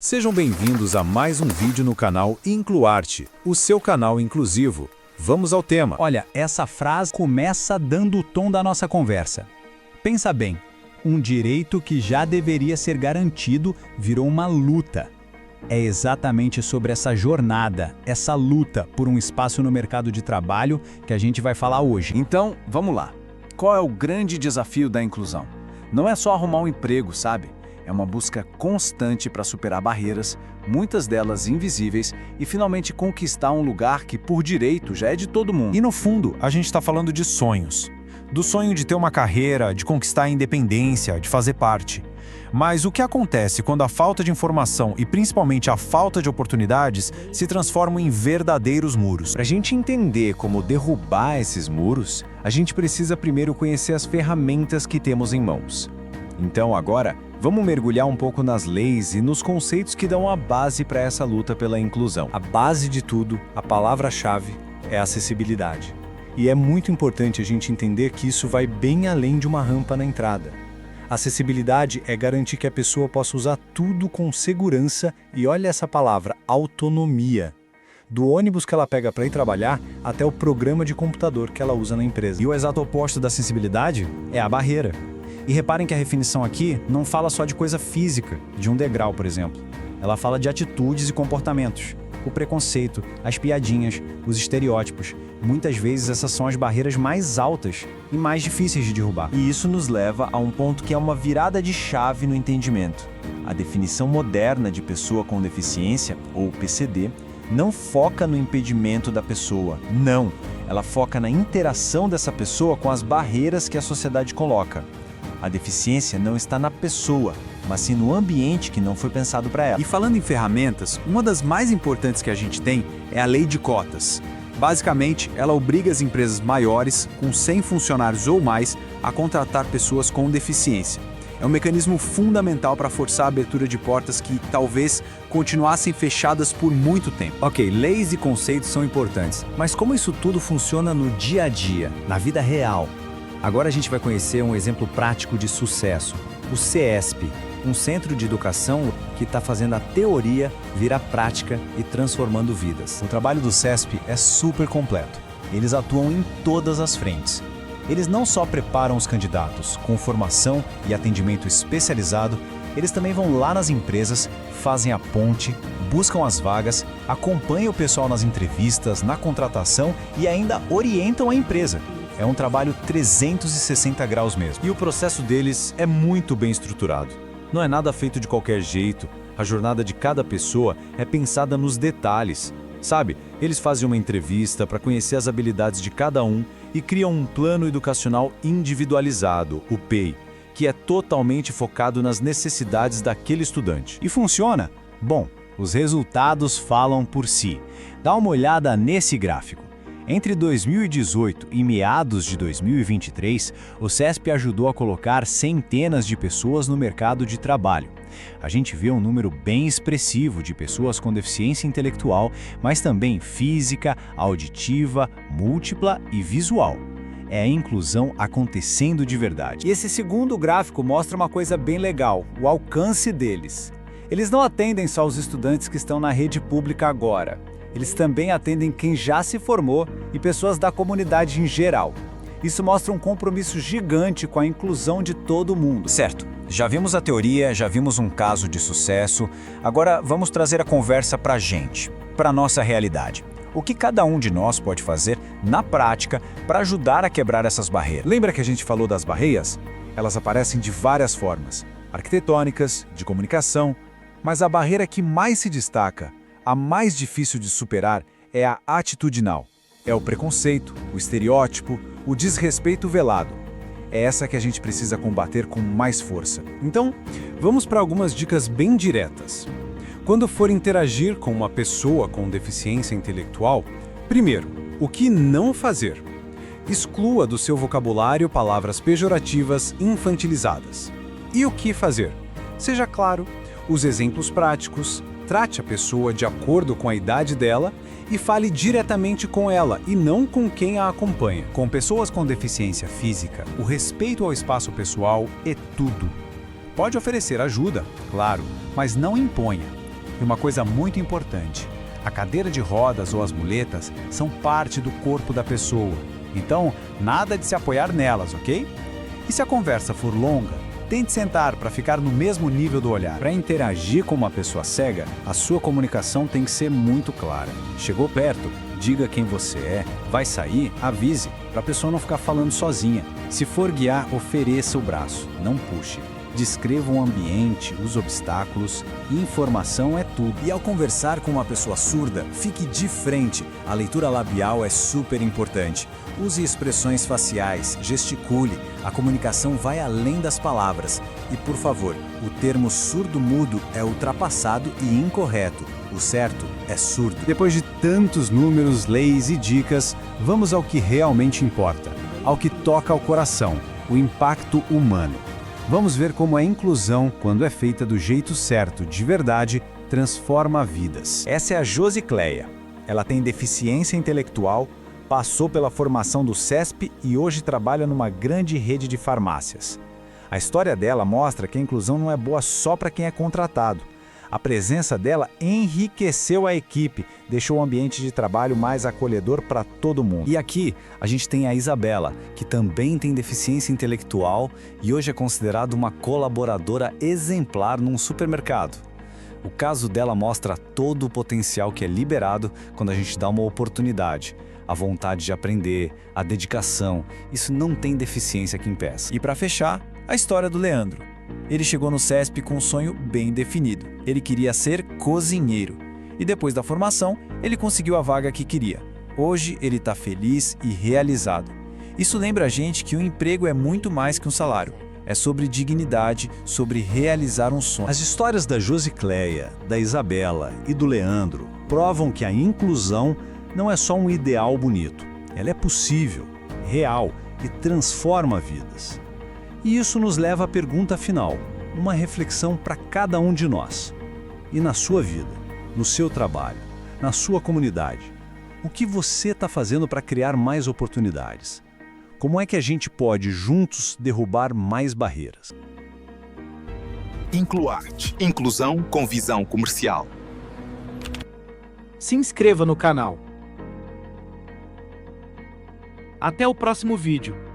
Sejam bem-vindos a mais um vídeo no canal Incluarte, o seu canal inclusivo. Vamos ao tema. Olha, essa frase começa dando o tom da nossa conversa. Pensa bem, um direito que já deveria ser garantido virou uma luta. É exatamente sobre essa jornada, essa luta por um espaço no mercado de trabalho que a gente vai falar hoje. Então, vamos lá. Qual é o grande desafio da inclusão? Não é só arrumar um emprego, sabe? É uma busca constante para superar barreiras, muitas delas invisíveis, e finalmente conquistar um lugar que, por direito, já é de todo mundo. E no fundo, a gente está falando de sonhos. Do sonho de ter uma carreira, de conquistar a independência, de fazer parte. Mas o que acontece quando a falta de informação e principalmente a falta de oportunidades se transformam em verdadeiros muros? Para a gente entender como derrubar esses muros, a gente precisa primeiro conhecer as ferramentas que temos em mãos. Então agora, vamos mergulhar um pouco nas leis e nos conceitos que dão a base para essa luta pela inclusão. A base de tudo, a palavra-chave, é acessibilidade. E é muito importante a gente entender que isso vai bem além de uma rampa na entrada. Acessibilidade é garantir que a pessoa possa usar tudo com segurança e olha essa palavra, autonomia. Do ônibus que ela pega para ir trabalhar até o programa de computador que ela usa na empresa. E o exato oposto da acessibilidade é a barreira. E reparem que a definição aqui não fala só de coisa física, de um degrau, por exemplo. Ela fala de atitudes e comportamentos. O preconceito, as piadinhas, os estereótipos. Muitas vezes essas são as barreiras mais altas e mais difíceis de derrubar. E isso nos leva a um ponto que é uma virada de chave no entendimento. A definição moderna de pessoa com deficiência, ou PCD, não foca no impedimento da pessoa, não. Ela foca na interação dessa pessoa com as barreiras que a sociedade coloca. A deficiência não está na pessoa, mas sim no ambiente que não foi pensado para ela. E falando em ferramentas, uma das mais importantes que a gente tem é a lei de cotas. Basicamente, ela obriga as empresas maiores, com 100 funcionários ou mais, a contratar pessoas com deficiência. É um mecanismo fundamental para forçar a abertura de portas que talvez continuassem fechadas por muito tempo. Ok, leis e conceitos são importantes, mas como isso tudo funciona no dia a dia, na vida real? Agora a gente vai conhecer um exemplo prático de sucesso, o CESP, um centro de educação que está fazendo a teoria virar prática e transformando vidas. O trabalho do CESP é super completo. Eles atuam em todas as frentes. Eles não só preparam os candidatos com formação e atendimento especializado, eles também vão lá nas empresas, fazem a ponte, buscam as vagas, acompanham o pessoal nas entrevistas, na contratação e ainda orientam a empresa. É um trabalho 360 graus mesmo. E o processo deles é muito bem estruturado. Não é nada feito de qualquer jeito. A jornada de cada pessoa é pensada nos detalhes. Sabe, eles fazem uma entrevista para conhecer as habilidades de cada um e criam um plano educacional individualizado, o PEI, que é totalmente focado nas necessidades daquele estudante. E funciona? Bom, os resultados falam por si. Dá uma olhada nesse gráfico. Entre 2018 e meados de 2023, o CESP ajudou a colocar centenas de pessoas no mercado de trabalho. A gente vê um número bem expressivo de pessoas com deficiência intelectual, mas também física, auditiva, múltipla e visual. É a inclusão acontecendo de verdade. E esse segundo gráfico mostra uma coisa bem legal, o alcance deles. Eles não atendem só os estudantes que estão na rede pública agora. Eles também atendem quem já se formou e pessoas da comunidade em geral. Isso mostra um compromisso gigante com a inclusão de todo mundo. Certo, já vimos a teoria, já vimos um caso de sucesso, agora vamos trazer a conversa para a gente, para a nossa realidade. O que cada um de nós pode fazer na prática para ajudar a quebrar essas barreiras? Lembra que a gente falou das barreiras? Elas aparecem de várias formas, arquitetônicas, de comunicação, mas a barreira que mais se destaca, a mais difícil de superar, é a atitudinal. É o preconceito, o estereótipo, o desrespeito velado. É essa que a gente precisa combater com mais força. Então, vamos para algumas dicas bem diretas. Quando for interagir com uma pessoa com deficiência intelectual, primeiro, o que não fazer? Exclua do seu vocabulário palavras pejorativas infantilizadas. E o que fazer? Seja claro, use exemplos práticos, trate a pessoa de acordo com a idade dela e fale diretamente com ela e não com quem a acompanha. Com pessoas com deficiência física, o respeito ao espaço pessoal é tudo. Pode oferecer ajuda, claro, mas não imponha. E uma coisa muito importante, a cadeira de rodas ou as muletas são parte do corpo da pessoa. Então, nada de se apoiar nelas, ok? E se a conversa for longa, tente sentar para ficar no mesmo nível do olhar. Para interagir com uma pessoa cega, a sua comunicação tem que ser muito clara. Chegou perto, diga quem você é. Vai sair, avise, para a pessoa não ficar falando sozinha. Se for guiar, ofereça o braço, não puxe. Descreva o ambiente, os obstáculos, e informação é tudo. E ao conversar com uma pessoa surda, fique de frente. A leitura labial é super importante. Use expressões faciais, gesticule. A comunicação vai além das palavras. E, por favor, o termo surdo-mudo é ultrapassado e incorreto. O certo é surdo. Depois de tantos números, leis e dicas, vamos ao que realmente importa, ao que toca ao coração, o impacto humano. Vamos ver como a inclusão, quando é feita do jeito certo, de verdade, transforma vidas. Essa é a Josicléia. Ela tem deficiência intelectual, passou pela formação do CESP e hoje trabalha numa grande rede de farmácias. A história dela mostra que a inclusão não é boa só para quem é contratado. A presença dela enriqueceu a equipe, deixou o ambiente de trabalho mais acolhedor para todo mundo. E aqui a gente tem a Isabela, que também tem deficiência intelectual e hoje é considerada uma colaboradora exemplar num supermercado. O caso dela mostra todo o potencial que é liberado quando a gente dá uma oportunidade. A vontade de aprender, a dedicação, isso não tem deficiência que impeça. E para fechar, a história do Leandro. Ele chegou no CESP com um sonho bem definido. Ele queria ser cozinheiro. E depois da formação, ele conseguiu a vaga que queria. Hoje, ele está feliz e realizado. Isso lembra a gente que o emprego é muito mais que um salário. É sobre dignidade, sobre realizar um sonho. As histórias da Josicléia, da Isabela e do Leandro provam que a inclusão não é só um ideal bonito. Ela é possível, real e transforma vidas. E isso nos leva à pergunta final, uma reflexão para cada um de nós. E na sua vida, no seu trabalho, na sua comunidade, o que você está fazendo para criar mais oportunidades? Como é que a gente pode, juntos, derrubar mais barreiras? Incluarte. Inclusão com visão comercial. Se inscreva no canal. Até o próximo vídeo.